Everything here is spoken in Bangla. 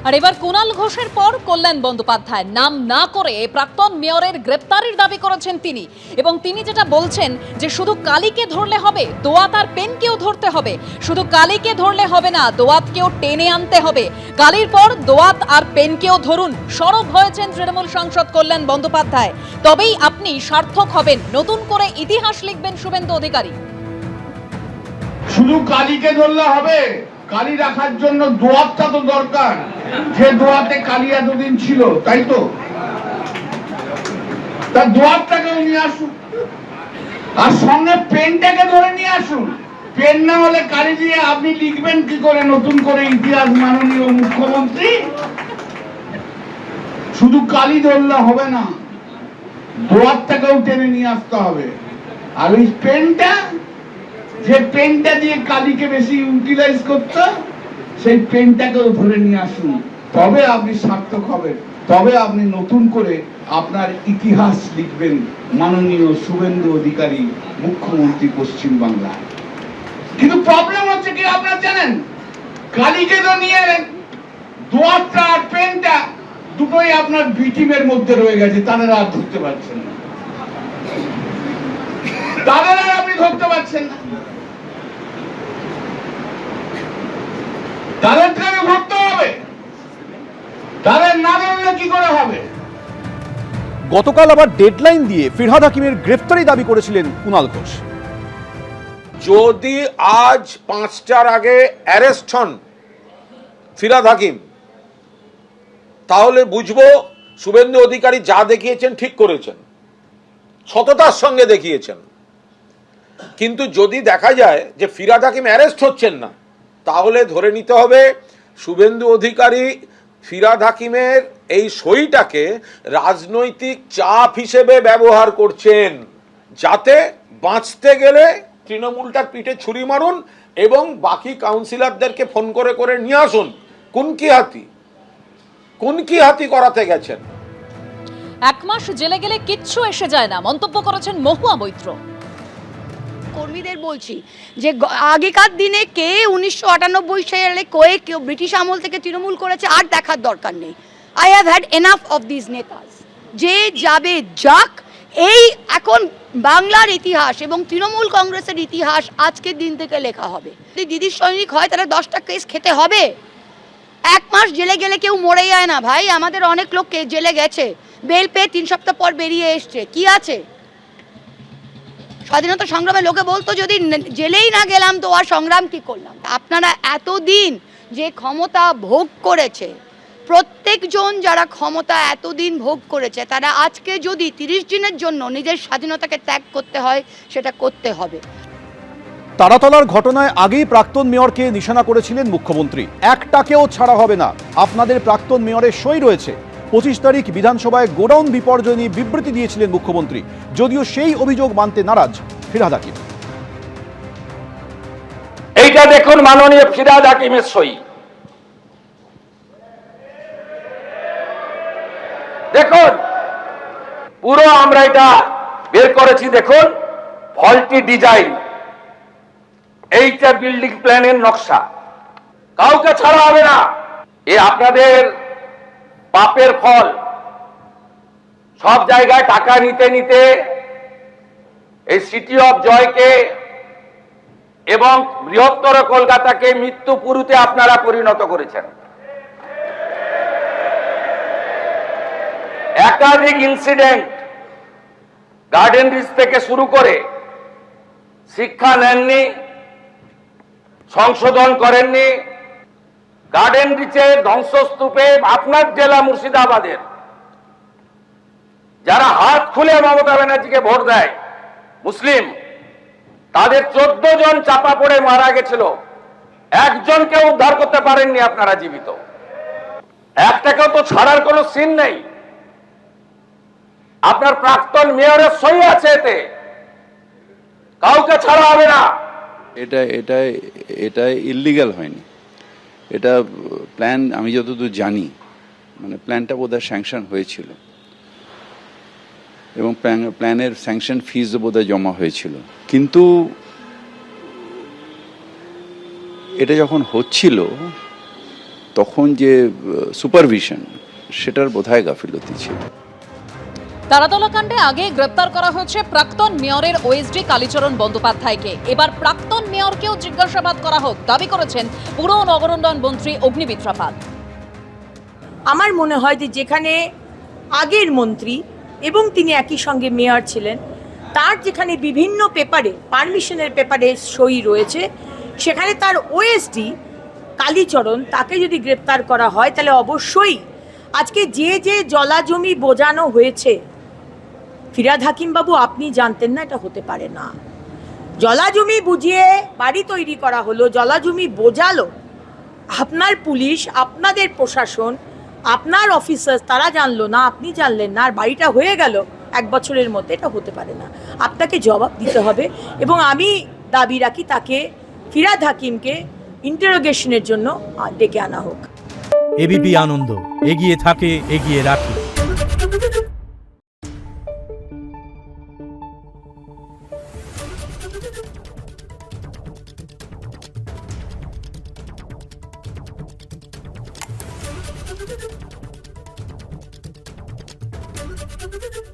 আর এবার কুণাল ঘোষের পর কল্যাণ বন্দ্যোপাধ্যায় নাম না করে প্রাক্তন মেয়রের গ্রেপ্তারির দাবি করেছেন তিনি, এবং তিনি যেটা বলছেন যে শুধু কালীকে ধরলে হবে, দোয়াত আর পেনকেও ধরতে হবে। শুধু কালীকে ধরলে হবে না, দোয়াতকেও টেনে আনতে হবে। কালীর পর দোয়াত আর পেনকেও ধরুন। সরব হয়েছেন তৃণমূল সাংসদ কল্যাণ বন্দ্যোপাধ্যায়। তবেই আপনি সার্থক হবেন, নতুন করে ইতিহাস লিখবেন শুভেন্দু অধিকারী। শুধু কালীকে ধরলে হবে? কালী রাখার জন্য দোয়াতটা তো দরকার, যে দোয়াতে কালী এতদিন ছিল, তাই তো? তার দোয়াতটাকেও নিয়ে আসুন, আর সঙ্গে পেনটাকে ধরে নিয়ে আসুন। পেন না হলে কালী দিয়ে আপনি লিখবেন কি করে নতুন করে ইতিহাস, মাননীয় মুখ্যমন্ত্রী? শুধু কালী ধরলে হবে না, দোয়াতটাকেও টেনে নিয়ে আসতে হবে। আর ওই পেনটা, যে পেনটা দিয়ে কালীকে বেশি ইউটিলাইজ করতো, সেই পেনটাকেও ধরে নিয়ে আসুন। তবে আপনি সার্থক হবেন, তবে আপনি নতুন করে আপনার ইতিহাস লিখবেন, মাননীয় শুভেন্দু অধিকারী মুখ্যমন্ত্রী পশ্চিম বাংলায়। কিন্তু প্রবলেম হচ্ছে কি আপনারা জানেন, কালীকে তো নিয়ে এলেন, দোয়াতটা আর পেনটা দুটোই আপনার বিটিমের মধ্যে রয়ে গেছে, তাদের আর ধরতে পারছেন না, তাদের আর আপনি ধরতে পারছেন না। তাদেরকে ধরতে হবে, তাদের না ধরলে কি করে হবে? গতকাল আবার ডেডলাইন দিয়ে ফিরহাদ হাকিমের গ্রেফতারি দাবি করেছিলেন কুণাল ঘোষ। যদি আজ 5টার আগে অ্যারেস্ট হন ফিরহাদ হাকিম, তাহলে বুঝবো শুভেন্দু অধিকারী যা দেখিয়েছেন ঠিক করেছেন, সততার সঙ্গে দেখিয়েছেন। কিন্তু যদি দেখা যায় যে ফিরহাদ হাকিম অ্যারেস্ট হচ্ছেন না, তাহলে ধরে নিতে হবে শুভেন্দু অধিকারী ফিরহাদ হাকিমের এই সইটাকে রাজনৈতিক চাপ হিসেবে ব্যবহার করছেন, যাতে বাঁচতে গেলে তৃণমূলটার পিঠে ছুরি মারুন এবং বাকি কাউন্সিলরদেরকে ফোন করে করে নিয়ে আসুন। কোন কি হাতি করাতে গেছেন। 1 মাস জেলে গেলে কিচ্ছু এসে যায় না, মন্তব্য করেছেন মহুয়া মৈত্র। কর্মীদের বলছি যে আগেকার দিনে কে 1998 সালে কেউ ব্রিটিশ আমল থেকে তৃণমূল করেছে আর দেখার দরকার নেই। I have had enough of this netas. যে যাবে যাক, এই এখন বাংলার ইতিহাস এবং তৃণমূল কংগ্রেসের ইতিহাস আজকের দিন থেকে লেখা হবে। যদি দিদির সৈনিক হয় তাহলে 10টা কেস খেতে হবে। 1 মাস জেলে গেলে কেউ মরে যায় না ভাই, আমাদের অনেক লোক জেলে গেছে, বেল পেয়ে 3 সপ্তাহ পর বেরিয়ে এসছে, কি আছে? স্বাধীনতা সংগ্রামে লোকে বলতো যদি জেলেই না গেলাম তো আর সংগ্রাম কি করলাম। আপনারা এতদিন যে ক্ষমতা ভোগ করেছে, প্রত্যেকজন যারা ক্ষমতা এতদিন ভোগ করেছে, তারা আজকে যদি 30 দিনের জন্য নিজের স্বাধীনতাকে ত্যাগ করতে হয়, সেটা করতে হবে। তারাতলার ঘটনায় আগেই প্রাক্তন মেয়রকে নিশানা করেছিলেন মুখ্যমন্ত্রী। একটাকেও ছাড়া হবে না, আপনাদের প্রাক্তন মেয়রের সই রয়েছে। 25 তারিখ বিধানসভায় গোডাউন বিপর্যয় নিয়ে বিবৃতি দিয়েছিলেন মুখ্যমন্ত্রী, যদিও সেই অভিযোগ মানতে নারাজ ফিরহাদ হাকিম। এইটা দেখুন মাননীয় ফিরহাদ হাকিমের সই, দেখুন পুরো আমরা এটা বের করেছি। দেখুন ফল্টি ডিজাইন, এইটা বিল্ডিং প্ল্যানের নকশা, কাউকে ছাড়া হবে না। এ আপনাদের পাপের ফল। সব জায়গায় টাকা নিতে নিতে এই সিটি অফ জয়কে এবং বৃহত্তর কলকাতাকে মৃত্যুপুরীতে আপনারা পরিণত করেছেন। একাধিক ইনসিডেন্ট, গার্ডেন রিচ থেকে শুরু করে শিক্ষা নেননি, সংশোধন করেননি। গার্ডেন রিচের ধ্বংসস্তূপে আপনার জেলা মুর্শিদাবাদের যারা হাত খুলে মমতা ব্যানার্জিকে ভোট দেয় মুসলিম, তাদের 14 জন চাপা পড়ে মারা গেছিল, একজনকে উদ্ধার করতে পারেননি আপনারা জীবিত। একটাকেও তো ছাড়ার কোনো সিন নেই। আপনার প্রাক্তন মেয়রের সই আছে, এতে কাউকে ছাড়া হবে না। এটা ইল্লিগাল হয়নি, এটা প্ল্যান, আমি যতদূর জানি মানে প্ল্যানটা বোধহয় স্যাংশন হয়েছিল এবং প্ল্যানের স্যাংশন ফিজ বোধহয় জমা হয়েছিল। কিন্তু এটা যখন হচ্ছিল তখন যে সুপারভিশন সেটার বোধহয় গাফিলতি ছিল। তারাতলা কাণ্ডে আগে গ্রেপ্তার করা হয়েছে প্রাক্তন মেয়রের ওএসডি কালীচরণ বন্দ্যোপাধ্যায়কে। এবার প্রাক্তন মেয়রকেও জিজ্ঞাসাবাদ করা হোক দাবি করেছেন পুর ও নগরোন্নয়ন মন্ত্রী অগ্নিমিত্রা পাল। আমার মনে হয় যে যেখানে আগের মন্ত্রী এবং তিনি একই সঙ্গে মেয়র ছিলেন, তার যেখানে বিভিন্ন পেপারে পারমিশনের পেপারে সই রয়েছে, সেখানে তার ওএসডি কালীচরণ তাকে যদি গ্রেপ্তার করা হয় তাহলে অবশ্যই আজকে যে যে জলাজমি বোঝানো হয়েছে, ফিরহাদ হাকিম বাবু আপনি জানতেন না, এটা হতে পারে না। জলাজমি বুঝিয়ে বাড়ি তৈরি করা হলো, জলাজমি বোঝালো, আপনার পুলিশ, আপনাদের প্রশাসন, আপনার অফিসার তারা জানলো না, আপনি জানলেন না, আর বাড়িটা হয়ে গেল 1 বছরের মধ্যে, এটা হতে পারে না। আপনাকে জবাব দিতে হবে এবং আমি দাবি রাখি তাকে, ফিরহাদ হাকিমকে ইন্টারোগেশনের জন্য ডেকে আনা হোক। এবিপি আনন্দ, এগিয়ে থাকে, এগিয়ে রাখে। Thank you.